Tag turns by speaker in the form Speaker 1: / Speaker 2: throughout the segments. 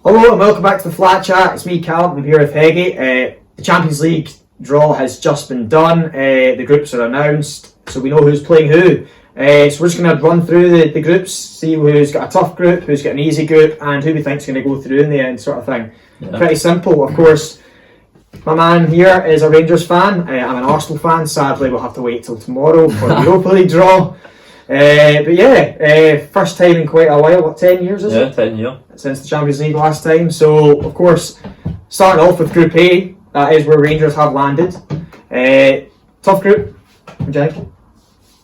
Speaker 1: Hello and welcome back to the Flat Chat. It's me, Cal. I'm here with Heggy. The Champions League draw has just been done. The groups are announced, so we know who's playing who. So we're just going to run through the groups, see who's got a tough group, who's got an easy group, and who we think's going to go through in the end, sort of thing. Yeah. Pretty simple, of course. My man here is a Rangers fan. I'm an Arsenal fan. Sadly, we'll have to wait till tomorrow for the Europa League draw. But yeah, first time in quite a while. What, 10 years is it?
Speaker 2: Yeah, 10 years.
Speaker 1: Since the Champions League last time. So, of course, starting off with Group A, that is where Rangers have landed. Tough group, what do you think?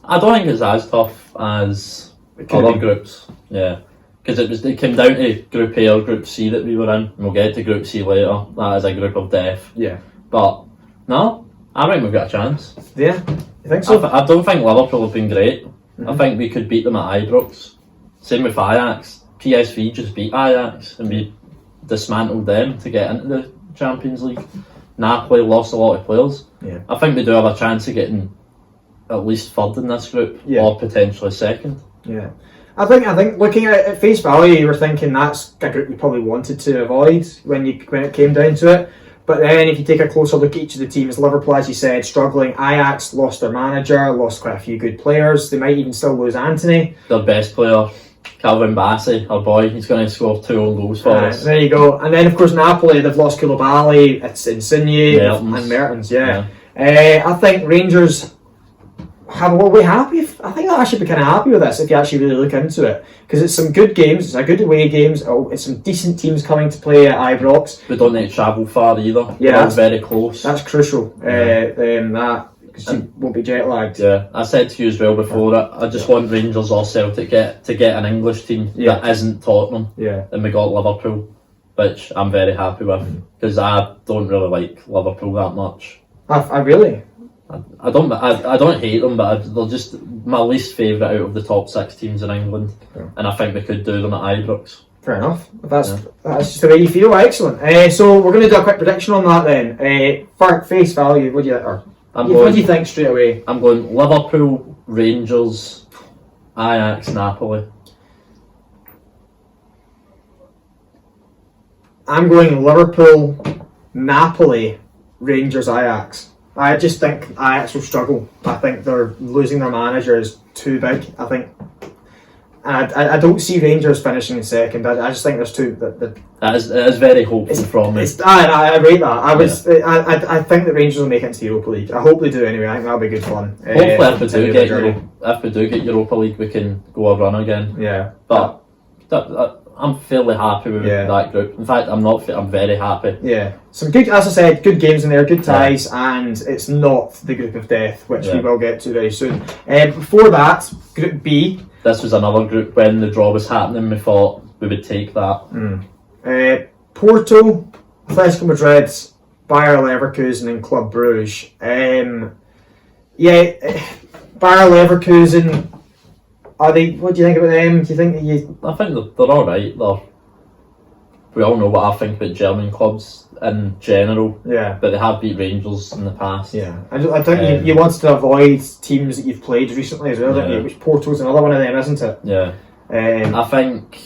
Speaker 2: I don't think it's as tough as other groups. Yeah, because it came down to Group A or Group C that we were in. We'll get to Group C later. That is a group of death.
Speaker 1: Yeah.
Speaker 2: But, no, I think we've got a chance.
Speaker 1: Yeah, you think so?
Speaker 2: I don't think Liverpool have been great. Mm-hmm. I think we could beat them at Ibrox. Same with Ajax. PSV just beat Ajax and we dismantled them to get into the Champions League. Napoli lost a lot of players.
Speaker 1: Yeah.
Speaker 2: I think we do have a chance of getting at least third in this group, or potentially second.
Speaker 1: Yeah. I think looking at face value, you were thinking that's a group you probably wanted to avoid when it came down to it. But then if you take a closer look at each of the teams, Liverpool, as you said, struggling. Ajax lost their manager, lost quite a few good players. They might even still lose Anthony.
Speaker 2: Their best player, Calvin Bassey, our boy, he's going to score 2 own goals for us.
Speaker 1: There you go. And then, of course, Napoli, they've lost Koulibaly, it's Insigne, and Mertens, yeah. I think Rangers will be happy. I think they'll actually be kind of happy with this if you actually really look into it. Because it's some good games, it's a good away games, it's some decent teams coming to play at Ibrox.
Speaker 2: We don't need to travel far either.
Speaker 1: Yeah,
Speaker 2: that's very close.
Speaker 1: That's crucial. Because you won't be jet lagged.
Speaker 2: Yeah, I said to you as well before that I just want Rangers or Celtic to get an English team that isn't Tottenham.
Speaker 1: Yeah.
Speaker 2: And we got Liverpool, which I'm very happy with because I don't really like Liverpool that much.
Speaker 1: I really.
Speaker 2: I don't hate them, but they're just my least favourite out of the top 6 teams in England, and I think we could do them at Ibrox.
Speaker 1: Fair enough. That's just the way you feel. Excellent. So we're going to do a quick prediction on that then. For face value, what do you think straight away?
Speaker 2: I'm going Liverpool, Rangers, Ajax, Napoli.
Speaker 1: I'm going Liverpool, Napoli, Rangers, Ajax. I just think Ajax will struggle. I think they're losing their manager is too big. I don't see Rangers finishing in second. I just think there's two.
Speaker 2: That is very hopeful from me.
Speaker 1: I rate that. I think that Rangers will make it into the Europa League. I hope they do anyway. I think that'll be good fun.
Speaker 2: Hopefully, if we do get Europa League, we can go a run again.
Speaker 1: Yeah,
Speaker 2: but I'm fairly happy with that group. In fact, I'm very happy.
Speaker 1: Yeah, some good, as I said, good games in there, good ties, and it's not the group of death, which we will get to very soon. Before that, Group B.
Speaker 2: This was another group when the draw was happening. We thought we would take that.
Speaker 1: Porto, Atletico Madrid, Bayer Leverkusen, and Club Brugge. Bayer Leverkusen. Are they? What do you think about them? Do you think
Speaker 2: I think they're all right. We all know what I think about German clubs in general.
Speaker 1: Yeah. But
Speaker 2: they have beat Rangers in the past.
Speaker 1: Yeah. I think you wanted to avoid teams that you've played recently as well, don't you? Which Porto's another one of them, isn't it?
Speaker 2: Yeah. I think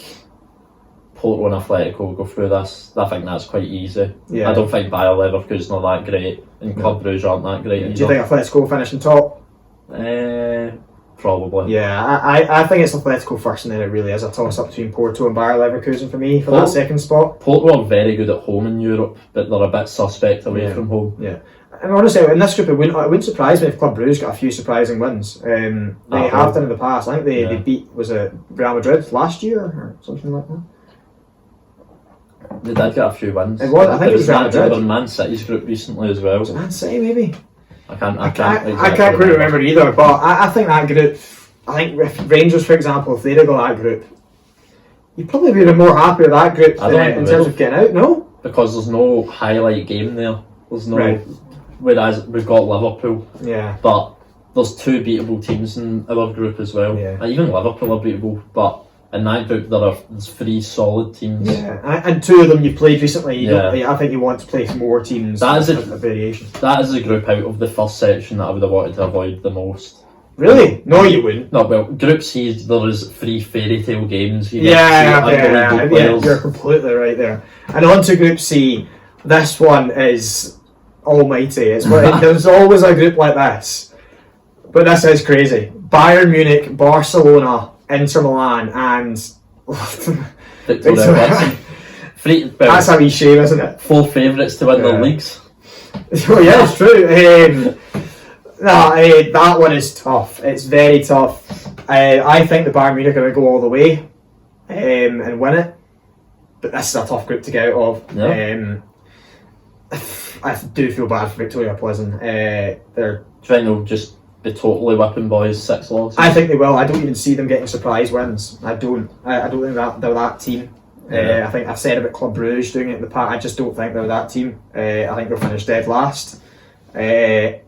Speaker 2: Porto and Atletico will go through this. I think that's quite easy. Yeah. I don't think Bayer Leverkusen are that great, and Club Brugge aren't that great either.
Speaker 1: Do you think Atletico will finish in top?
Speaker 2: Probably.
Speaker 1: Yeah, I think it's Atletico first, and then it really is a toss-up between Porto and Bayer Leverkusen for me for that second spot.
Speaker 2: Porto are very good at home in Europe, but they're a bit suspect away from home.
Speaker 1: Yeah, and honestly, in this group, it wouldn't surprise me if Club Brugge got a few surprising wins. They have done in the past. I think they beat Real Madrid last year or something like that.
Speaker 2: They did get a few wins.
Speaker 1: I think it was Real Madrid.
Speaker 2: They were in Man City's group recently as well.
Speaker 1: Was it Man City maybe?
Speaker 2: I can't
Speaker 1: quite remember either, but I think that group, I think if Rangers, for example, if they'd have got that group, you'd probably be more happy with that group in terms of getting out, no?
Speaker 2: Because there's no highlight game there. There's no, whereas we've got Liverpool.
Speaker 1: Yeah.
Speaker 2: But there's 2 beatable teams in our group as well.
Speaker 1: Yeah.
Speaker 2: Even Liverpool are beatable, but in that group there's 3 solid teams.
Speaker 1: Yeah, and 2 of them you've played recently. I think you want to play more teams.
Speaker 2: That is
Speaker 1: a variation.
Speaker 2: That is a group out of the first section that I would have wanted to avoid the most.
Speaker 1: Really? No, you wouldn't.
Speaker 2: No, well, Group C, there is 3 fairy tale games. You get
Speaker 1: Yeah,
Speaker 2: two unbelievable players.
Speaker 1: you're completely right there. And on to Group C, this one is almighty. There's always a group like this. But this is crazy. Bayern Munich, Barcelona, Inter Milan, and
Speaker 2: Victoria Watson.
Speaker 1: That's a wee shame, isn't it?
Speaker 2: 4 favourites to win their leagues.
Speaker 1: Oh yeah, it's true. That one is tough. It's very tough. I think the Bayern Munich are going to go all the way and win it. But this is a tough group to get out of.
Speaker 2: Yeah.
Speaker 1: I do feel bad for Victoria Pleasant. They're
Speaker 2: trying to just be totally whipping boys 6 losses.
Speaker 1: I think they will. I don't even see them getting surprise wins. I don't think that they're that team. I think I've said about Club Brugge doing it in the past. I just don't think they're that team. I think they'll finish dead last. I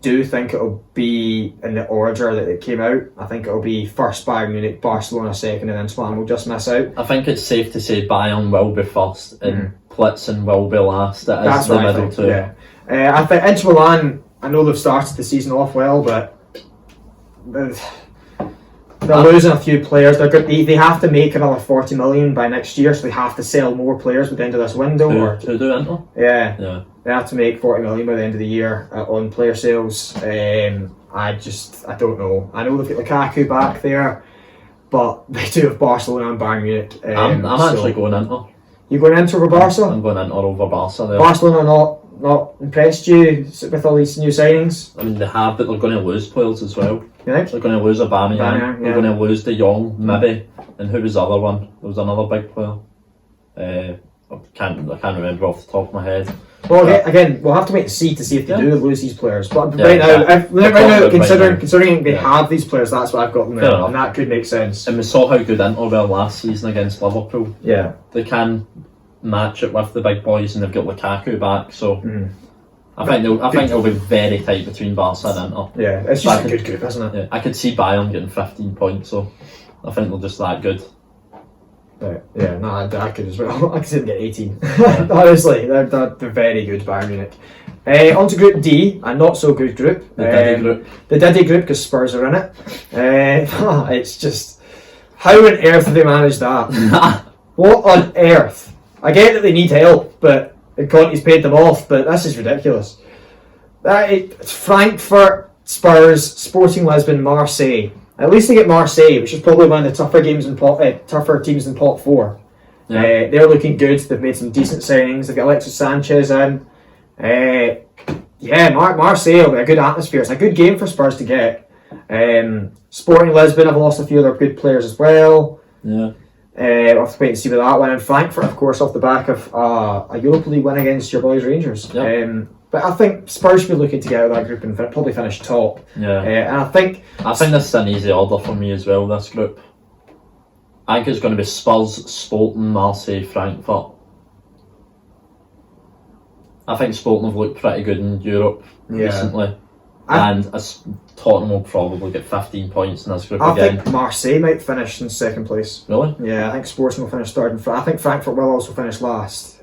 Speaker 1: do think it'll be in the order that it came out. I think it'll be first Bayern Munich, Barcelona second, and then Milan will just miss out.
Speaker 2: I think it's safe to say Bayern will be first and Plitzen will be last. That's the middle two.
Speaker 1: Yeah. I think Inter Milan, I know they've started the season off well, but they're losing a few players. They have to make another 40 million by next year, so they have to sell more players by the end of this window.
Speaker 2: To do Inter?
Speaker 1: Yeah. They have to make 40 million by the end of the year on player sales. I don't know. I know they've got Lukaku back there, but they do have Barcelona and Bayern Munich.
Speaker 2: I'm actually going Inter.
Speaker 1: You going Inter over Barca?
Speaker 2: I'm going Inter over Barca there.
Speaker 1: Barcelona not impressed you with all these new signings?
Speaker 2: I mean, they have, but they're going to lose players as well.
Speaker 1: You think?
Speaker 2: They're going to lose Aubameyang. They're going to lose De Jong, maybe. And who was the other one? There was another big player. I can't remember off the top of my head.
Speaker 1: Well, again, we'll have to wait and see if they do lose these players. But considering they have these players, that's what I've got them there, and that could make sense.
Speaker 2: And we saw how good Inter were last season against Liverpool.
Speaker 1: Yeah,
Speaker 2: they can match it with the big boys, and they've got Lukaku back. So I think it'll be very tight between Barca and Inter.
Speaker 1: Yeah, it's just a good group, isn't it?
Speaker 2: Yeah, I could see Bayern getting 15 points, so I think they're just that good.
Speaker 1: Right. Yeah, no, I could as well. I could see them get 18. Yeah. Honestly, they're very good, Bayern Munich. On to Group D, a not so good group.
Speaker 2: The Diddy group.
Speaker 1: The Diddy group, because Spurs are in it. It's just, how on earth have they managed that? What on earth? I get that they need help, but Conte's paid them off, but this is ridiculous. It's Frankfurt, Spurs, Sporting Lisbon, Marseille. At least they get Marseille, which is probably one of the tougher teams in pot 4. Yeah. They're looking good. They've made some decent signings. They've got Alexis Sanchez in. Marseille will be a good atmosphere. It's a good game for Spurs to get. Sporting Lisbon have lost a few of their good players as well.
Speaker 2: Yeah.
Speaker 1: We'll have to wait and see with that one. And Frankfurt, of course, off the back of a Europa League win against your boys Rangers. Yep. But I think Spurs should be looking to get out of that group and probably finish top.
Speaker 2: Yeah.
Speaker 1: And I think
Speaker 2: this is an easy order for me as well, this group. I think it's going to be Spurs, Sporting, Marseille, Frankfurt. I think Sporting have looked pretty good in Europe recently. And Tottenham will probably get 15 points in this group again.
Speaker 1: I think Marseille might finish in second place.
Speaker 2: Really?
Speaker 1: Yeah, I think Sporting will finish third. I think Frankfurt will also finish last.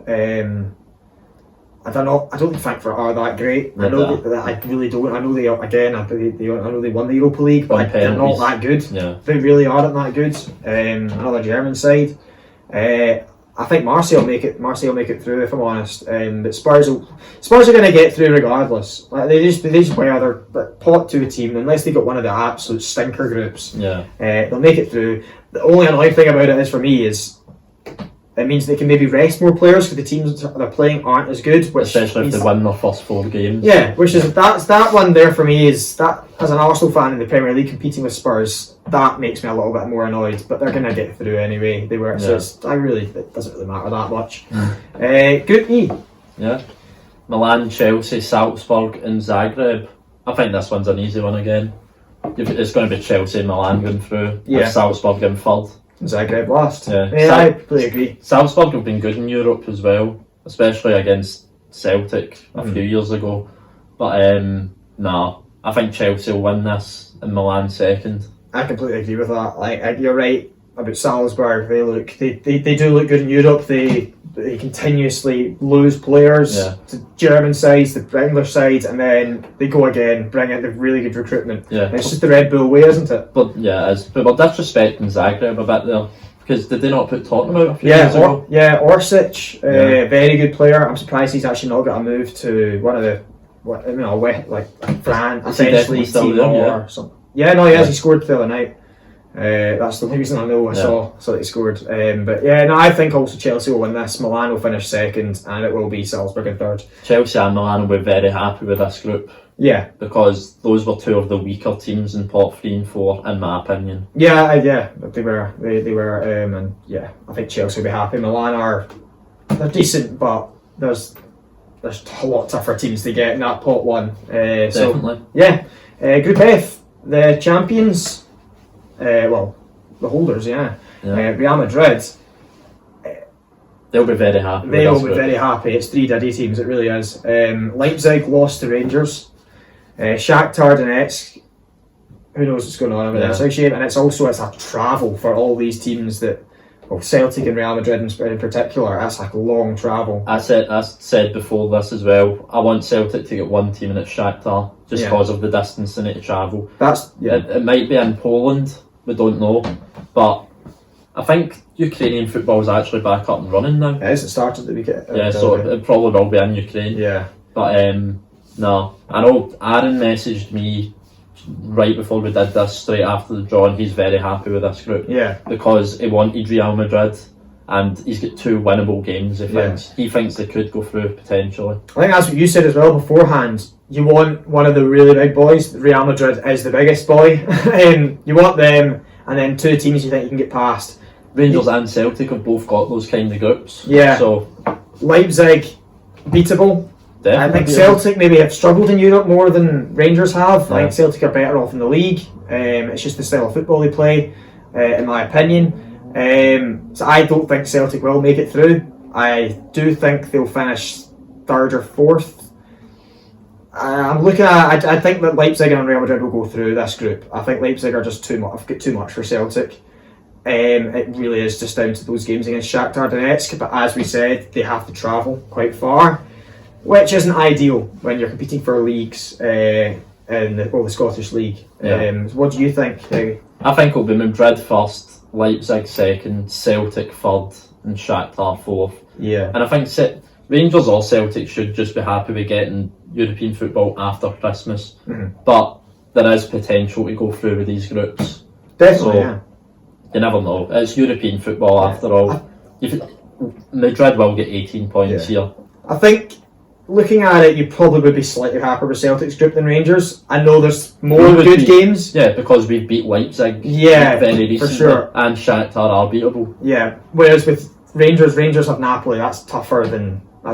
Speaker 1: I don't know. I don't think Frankfurt are that great. I really don't. I know they won the Europa League, but they're not that good.
Speaker 2: Yeah.
Speaker 1: They really aren't that good. Another German side. I think Marseille will make it through, if I'm honest. But Spurs are going to get through regardless. Like they just wear their pot to a team unless they got one of the absolute stinker groups.
Speaker 2: Yeah.
Speaker 1: They'll make it through. The only annoying thing about it is for me is it means they can maybe rest more players because the teams they're playing aren't as good.
Speaker 2: Especially if they win their first 4 games.
Speaker 1: Yeah, that's that one there for me is that as an Arsenal fan in the Premier League competing with Spurs, that makes me a little bit more annoyed. But they're gonna get through anyway. They were, so it doesn't really matter that much. Group E.
Speaker 2: Yeah. Milan, Chelsea, Salzburg, and Zagreb. I think this one's an easy one again. It's going to be Chelsea and Milan going through. Yeah. Salzburg in third.
Speaker 1: Zagreb last.
Speaker 2: Yeah,
Speaker 1: I completely agree.
Speaker 2: Salzburg have been good in Europe as well, especially against Celtic a few years ago. But I think Chelsea will win this and Milan second.
Speaker 1: I completely agree with that. You're right about Salzburg. They do look good in Europe. They they continuously lose players to German sides, the English sides, and then they go again, bring in the really good recruitment.
Speaker 2: Yeah.
Speaker 1: It's just the Red Bull way, isn't it?
Speaker 2: But yeah, but we're disrespecting Zagreb a bit there. Because did they not put Tottenham out a few years ago?
Speaker 1: Orsic, very good player. I'm surprised he's actually not got a move to one of the, France, essentially team or something. Yeah, no, he has. He scored the other night. That's the only reason I know. I saw that he scored. But yeah, no, I think also Chelsea will win this. Milan will finish second, and it will be Salzburg in third.
Speaker 2: Chelsea and Milan will be very happy with this group.
Speaker 1: Yeah,
Speaker 2: because those were two of the weaker teams in pot 3 and 4, in my opinion.
Speaker 1: Yeah, they were. They were, and yeah, I think Chelsea will be happy. Milan they're decent, but there's a lot tougher teams to get in that pot 1.
Speaker 2: Definitely.
Speaker 1: So yeah, Group F, the champions. The holders, Real Madrid.
Speaker 2: They'll be very happy.
Speaker 1: They will be very happy. It's 3 Diddy teams, it really is. Leipzig lost to Rangers. Shakhtar Donetsk. Who knows what's going on over there? And it's a travel for all these teams Celtic and Real Madrid in particular. That's like a long travel. I
Speaker 2: said before this as well. I want Celtic to get one team, and it's Shakhtar, just because of the distance they need to travel. It might be in Poland. We don't know, but I think Ukrainian football is actually back up and running now.
Speaker 1: It started the weekend.
Speaker 2: So it probably will be in Ukraine.
Speaker 1: Yeah.
Speaker 2: But no, I know Aaron messaged me right before we did this, straight after the draw, and he's very happy with this group.
Speaker 1: Yeah.
Speaker 2: Because he wanted Real Madrid, and he's got 2 winnable games. He thinks they could go through potentially. I
Speaker 1: think that's what you said as well beforehand. You want one of the really big boys. Real Madrid is the biggest boy. You want them, and then 2 teams you think you can get past.
Speaker 2: Rangers and Celtic have both got those kind of groups.
Speaker 1: Yeah.
Speaker 2: So
Speaker 1: Leipzig, beatable.
Speaker 2: Definitely.
Speaker 1: I think Celtic maybe have struggled in Europe more than Rangers have. I think Celtic are better off in the league. It's just the style of football they play, in my opinion. So I don't think Celtic will make it through. I do think they'll finish 3rd or 4th. I'm looking at. I think that Leipzig and Real Madrid will go through this group. I think Leipzig are just too much. I've got too much for Celtic. It really is just down to those games against Shakhtar Donetsk. But as we said, they have to travel quite far, which isn't ideal when you're competing for leagues in the Scottish League. What do you think?
Speaker 2: I think it'll be Madrid first, Leipzig 2nd, Celtic 3rd, and Shakhtar 4th.
Speaker 1: Yeah.
Speaker 2: And I think Rangers or Celtic should just be happy with getting European football after Christmas.
Speaker 1: Mm-hmm.
Speaker 2: But there is potential to go through with these groups.
Speaker 1: Definitely,
Speaker 2: you never know. It's European football after all. Madrid will get 18 points here.
Speaker 1: I think, looking at it, you probably would be slightly happier with Celtic's group than Rangers. I know there's more good games.
Speaker 2: Yeah, because we've beat Leipzig very recently. For sure. And Shakhtar are beatable.
Speaker 1: Yeah, whereas with Rangers have Napoli, that's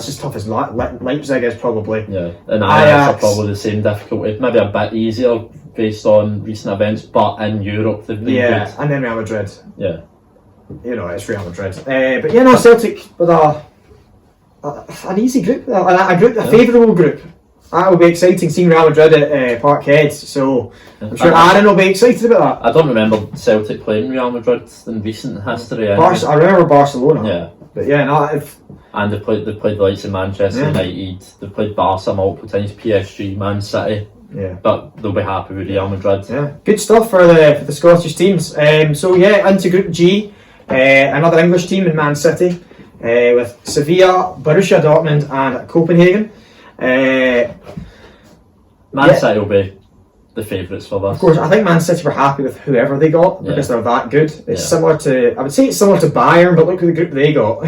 Speaker 1: just tough as Leipzig is probably.
Speaker 2: Yeah, and Ajax are probably the same difficulty. Maybe a bit easier based on recent events, but in Europe they've been good.
Speaker 1: And then Real Madrid.
Speaker 2: Yeah.
Speaker 1: It's Real Madrid. But Celtic with an easy group, a favourable group. That will be exciting, seeing Real Madrid at Parkhead. So I'm sure Aaron will be excited about that.
Speaker 2: I don't remember Celtic playing Real Madrid in recent history.
Speaker 1: I remember Barcelona.
Speaker 2: Yeah.
Speaker 1: But
Speaker 2: and they've played the likes of Manchester United. They've played Barca multiple times, PSG, Man City.
Speaker 1: Yeah.
Speaker 2: But they'll be happy with Real Madrid.
Speaker 1: Yeah. Good stuff for the Scottish teams. Into Group G, another English team in Man City, with Sevilla, Borussia Dortmund, and Copenhagen.
Speaker 2: Man City will be the favourites for this.
Speaker 1: Of course, I think Man City were happy with whoever they got because they're that good. It's similar to, I would say it's similar to Bayern, but look at the group they got.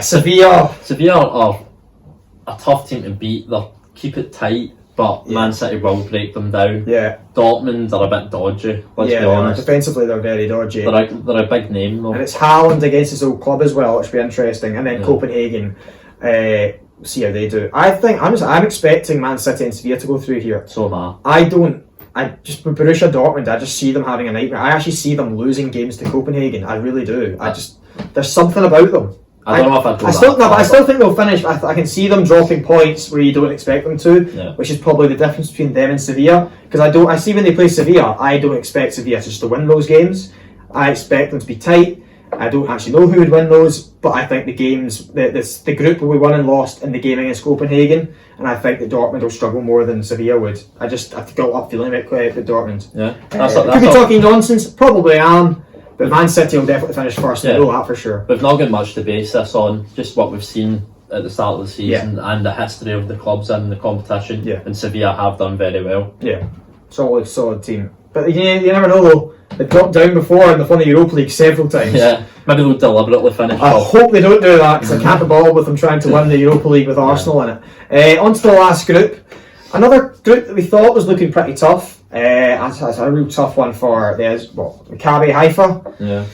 Speaker 1: Sevilla.
Speaker 2: Sevilla are a tough team to beat. They'll keep it tight, but Man City will break them down.
Speaker 1: Yeah.
Speaker 2: Dortmund are a bit dodgy, let's be honest.
Speaker 1: Defensively they're very dodgy.
Speaker 2: They're a big name though.
Speaker 1: And it's Haaland against his old club as well, which will be interesting. And then Copenhagen, see how they do. I'm expecting Man City and Sevilla to go through here.
Speaker 2: So am I.
Speaker 1: With Borussia Dortmund, I just see them having a nightmare. I actually see them losing games to Copenhagen. I really do. There's something about them.
Speaker 2: I don't know if I'd go
Speaker 1: I still think they'll finish. I can see them dropping points where you don't expect them to, which is probably the difference between them and Sevilla. Because I see when they play Sevilla, I don't expect Sevilla just to win those games. I expect them to be tight. I don't actually know who would win those, but I think the games, the group will be won and lost in the game against Copenhagen, and I think that Dortmund will struggle more than Sevilla would. I've got up feeling about Dortmund.
Speaker 2: Yeah,
Speaker 1: could be talking nonsense, probably am, but Man City will definitely finish first. I know that for sure.
Speaker 2: We've not got much to base this on, just what we've seen at the start of the season and the history of the clubs in the competition.
Speaker 1: Yeah.
Speaker 2: And Sevilla have done very well.
Speaker 1: Yeah, solid team. But you never know though. They've dropped down before and they've won the Europa League several times.
Speaker 2: Yeah, maybe they'll deliberately finish.
Speaker 1: I hope they don't do that, because I can't be bothered with them trying to win the Europa League with Arsenal in it. On to the last group. Another group that we thought was looking pretty tough. That's a real tough one for Maccabi Haifa.
Speaker 2: Yeah.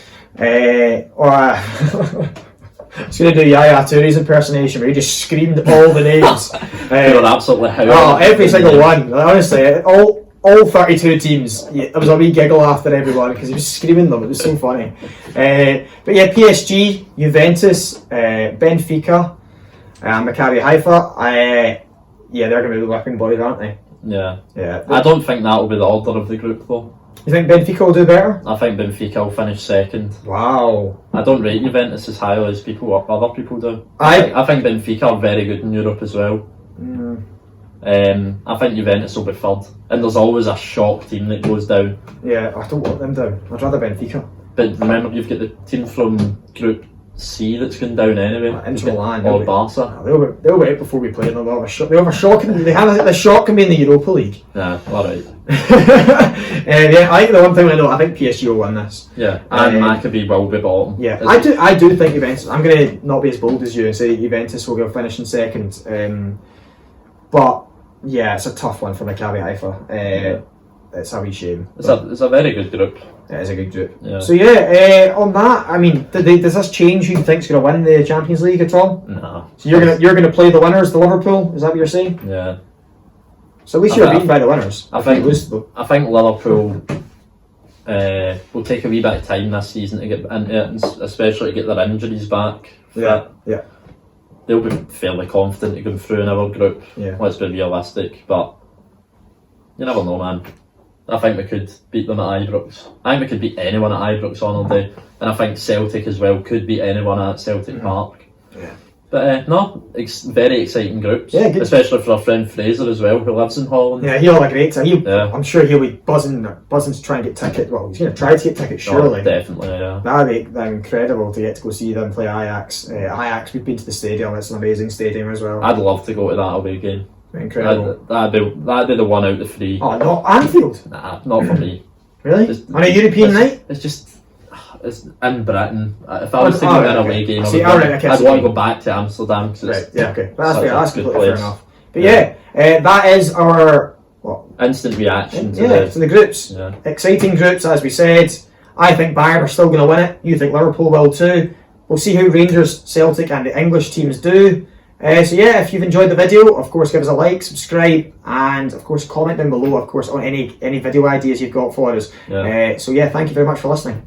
Speaker 1: I was going to do Yaya Touré's impersonation, where he just screamed all the names.
Speaker 2: They were absolutely
Speaker 1: every single one. Honestly, all 32 teams. There was a wee giggle after everyone because he was screaming them. It was so funny. But yeah, PSG, Juventus, Benfica, Maccabi Haifa. They're going to be the whipping boys, aren't they?
Speaker 2: Yeah.
Speaker 1: Yeah.
Speaker 2: I don't think that will be the order of the group though.
Speaker 1: You think Benfica will do better?
Speaker 2: I think Benfica will finish second.
Speaker 1: Wow.
Speaker 2: I don't rate Juventus as highly as other people do. I think Benfica are very good in Europe as well. I think Juventus will be third. And there's always a shock team that goes down.
Speaker 1: Yeah, I don't want them down. I'd rather Benfica.
Speaker 2: But remember, you've got the team from Group C that's going down anyway.
Speaker 1: Inter Milan.
Speaker 2: Or Barca.
Speaker 1: They'll be out before we play them. They'll have a shock. The shock can be in the Europa League.
Speaker 2: Yeah, alright.
Speaker 1: I think the one thing I know, I think PSG will win this.
Speaker 2: Yeah, and Maccabi will be bottom.
Speaker 1: Yeah, I do think Juventus. I'm going to not be as bold as you and say Juventus will go finishing second. But yeah, it's a tough one for Maccabi Haifa. It's a wee shame.
Speaker 2: It's a very good group.
Speaker 1: It is a good group.
Speaker 2: Yeah.
Speaker 1: So on that, I mean, does this change who you think's going to win the Champions League at all?
Speaker 2: No.
Speaker 1: So you're gonna play the winners, the Liverpool? Is that what you're saying?
Speaker 2: Yeah.
Speaker 1: So at least you're beaten by the winners.
Speaker 2: I think Liverpool will take a wee bit of time this season to get into it, and especially to get their injuries back.
Speaker 1: Yeah.
Speaker 2: They'll be fairly confident to go through in our group.
Speaker 1: Yeah.
Speaker 2: Let's be realistic, but you never know, man. I think we could beat them at Ibrox. I think we could beat anyone at Ibrox on all day, and I think Celtic as well could beat anyone at Celtic Park.
Speaker 1: Yeah.
Speaker 2: But very exciting groups.
Speaker 1: Yeah, good.
Speaker 2: Especially for our friend Fraser as well, who lives in Holland.
Speaker 1: Yeah, he'll have a great time. I'm sure he'll be buzzing to try and get tickets. Well, he's going to try to get tickets, surely.
Speaker 2: Oh, definitely, yeah.
Speaker 1: That'd be incredible to get to go see them play Ajax. Ajax, we've been to the stadium. It's an amazing stadium as well.
Speaker 2: I'd love to go to that away game.
Speaker 1: Incredible.
Speaker 2: That'd be the one out of the three.
Speaker 1: Oh, not Anfield?
Speaker 2: Nah, not for me.
Speaker 1: Really? On a European night?
Speaker 2: It's in Britain. If I was to go to an away game, I'd want to go back to Amsterdam.
Speaker 1: Right, yeah, okay. That's fair. That's completely fair enough. But that is our
Speaker 2: instant reaction
Speaker 1: to the groups. Yeah. Exciting groups, as we said. I think Bayern are still going to win it. You think Liverpool will too. We'll see how Rangers, Celtic and the English teams do. If you've enjoyed the video, of course give us a like, subscribe, and of course comment down below, of course, on any video ideas you've got for us. Thank you very much for listening.